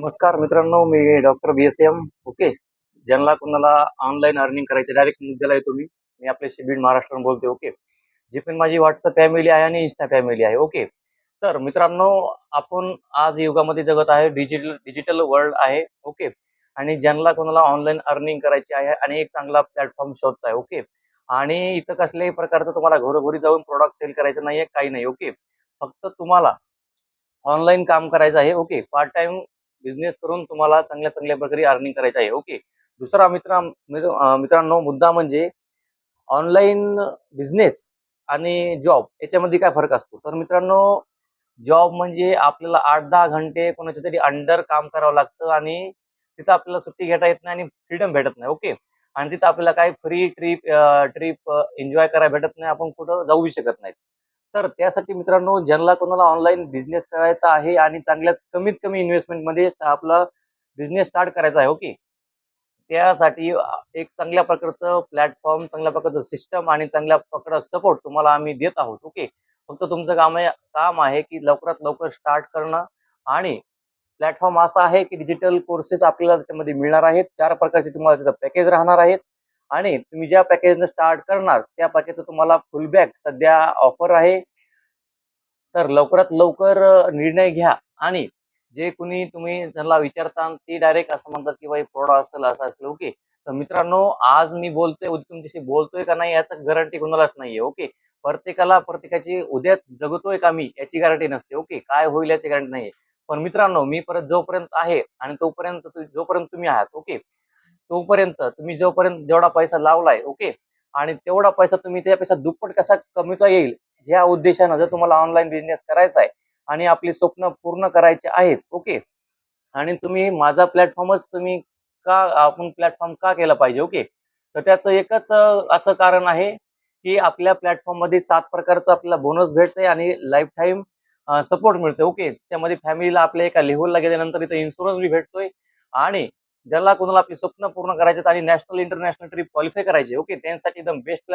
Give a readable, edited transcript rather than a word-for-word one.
नमस्कार मित्रांनो, मी doctor BSM. Okay. ज्यांना कोणाला ऑनलाईन अर्निंग करायचे डायरेक्ट मुद्द्याला येतो मी आपल्याशी बीड महाराष्ट्रातून बोलतोय. ओके. जी पण माझी WhatsApp फॅमिली आहे आणि Insta फॅमिली आहे. ओके. तर मित्रांनो, आपण आज युगामध्ये जगत आहे. डिजिटल डिजिटल वर्ल्ड आहे. ओके. आणि ज्यांना कोणाला ऑनलाईन अर्निंग करायची आहे आणि एक चांगला प्लॅटफॉर्म शोधताय. ओके. आणि इथं कसल्याही प्रकारचं तुम्हाला घरोघरी जाऊन प्रॉडक्ट सेल करायचं नाहीये, काही नाही. ओके. फक्त तुम्हाला ऑनलाईन काम करायचं आहे. ओके. पार्ट टाइम बिझनेस करून तुम्हाला चांगल्या चांगल्या प्रकारे अर्निंग करायचं आहे. ओके. दुसरा मित्रांनो मुद्दा म्हणजे ऑनलाईन बिझनेस आणि जॉब याच्यामध्ये काय फरक असतो. तर मित्रांनो, जॉब म्हणजे आपल्याला 8-10 घंटे कोणाच्या तरी अंडर काम करावं लागतं आणि तिथं आपल्याला सुट्टी घेता येत नाही आणि फ्रीडम भेटत नाही. ओके. आणि तिथं आपल्याला काही फ्री ट्रिप एन्जॉय करायला भेटत नाही. आपण कुठं जाऊही शकत नाही. तर त्यासाठी मित्रांनो, ज्यांना कोणाला ऑनलाईन बिझनेस करायचा आहे आणि चांगल्यात कमीत कमी इन्व्हेस्टमेंटमध्ये आपला बिझनेस स्टार्ट करायचा आहे. ओके. त्यासाठी एक चांगल्या प्रकारचं प्लॅटफॉर्म, चांगल्या प्रकारचं सिस्टम आणि चांगल्या प्रकारचा सपोर्ट तुम्हाला आम्ही देत आहोत. ओके. फक्त तुमचं काम आहे की लवकरात लवकर स्टार्ट करणं आणि प्लॅटफॉर्म असा आहे की डिजिटल कोर्सेस आपल्याला त्याच्यामध्ये मिळणार आहेत. 4 प्रकारचे तुम्हाला तिथं पॅकेज राहणार आहेत आणि तुम्ही ज्या पॅकेजनं स्टार्ट करणार त्या पॅकेजचं तुम्हाला फुल बॅक सध्या ऑफर आहे. तर लवकरात लवकर निर्णय घ्या आणि जे कुणी तुम्ही त्यांना विचारता ते डायरेक्ट असं म्हणतात की भाई फ्रॉड असेल, असं असेल. ओके. तर मित्रांनो, आज मी बोलतोय, उद्या तुमच्याशी बोलतोय का नाही याचं गॅरंटी कोणालाच नाहीये. ओके. प्रत्येकाला प्रत्येकाची उद्या जगतोय का मी याची गॅरंटी नसते. ओके. काय होईल याची गॅरंटी नाहीये. पण मित्रांनो, मी परत जोपर्यंत आहे आणि जोपर्यंत तुम्ही आहात. ओके. तोपर्यंत तुम्ही जोपर्यंत जेवढा पैसा लावलाय. ओके. आणि तेवढा पैसा तुम्ही त्यापेक्षा दुप्पट कसा कमविता येईल या उद्देशानं जर तुम्हाला ऑनलाईन बिझनेस करायचा आहे आणि आपली स्वप्न पूर्ण करायचे आहेत. ओके. आणि तुम्ही माझा प्लॅटफॉर्मच तुम्ही आपण प्लॅटफॉर्म का केला पाहिजे. ओके. तर त्याचं एकच असं कारण आहे की आपल्या प्लॅटफॉर्ममध्ये 7 प्रकारचं आपल्याला बोनस भेटतंय आणि लाईफ टाईम सपोर्ट मिळतोय. ओके. त्यामध्ये फॅमिलीला आपल्या एका लेव्हलला गेल्यानंतर इथं इन्शुरन्स बी भेटतोय आणि ज्याला कोणाला आपली स्वप्न पूर्ण करायचे आणि नॅशनल इंटरनॅशनल ट्रिप क्वालिफाय करायची. ओके. त्यांसाठी एकदम बेस्ट